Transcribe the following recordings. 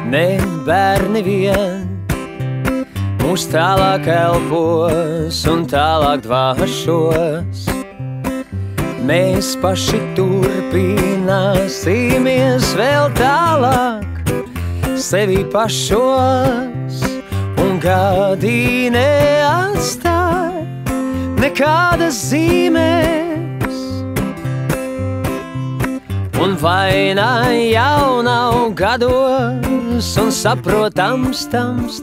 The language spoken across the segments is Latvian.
Ne bērni vien mūs tālāk elpos un tālāk dvāšos. Mēs paši turpināsimies vēl tālāk sevi pašos un gadi neatstāj nekādas zīmes. Un vaina jau nav gados un saprotams, tams,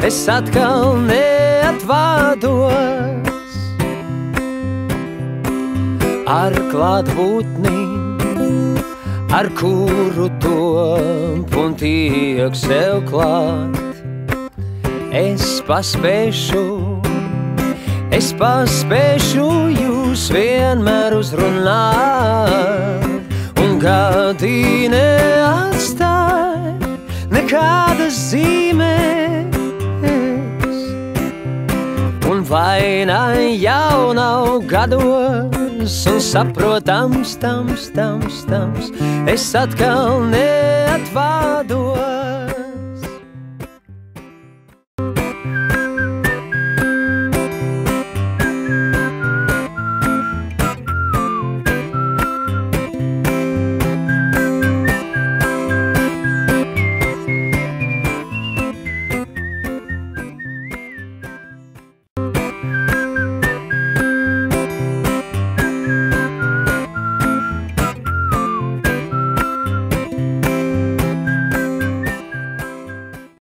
es atkal neatvādos. Ar klātbūtni, ar kuru top un tiek sev klāt, es paspēšu jūs vienmēr uzrunāt, un gadi neatstāj nekādas zīmes. Un vaina jau nav gados un saprotams, tams, es atkal neatvādos.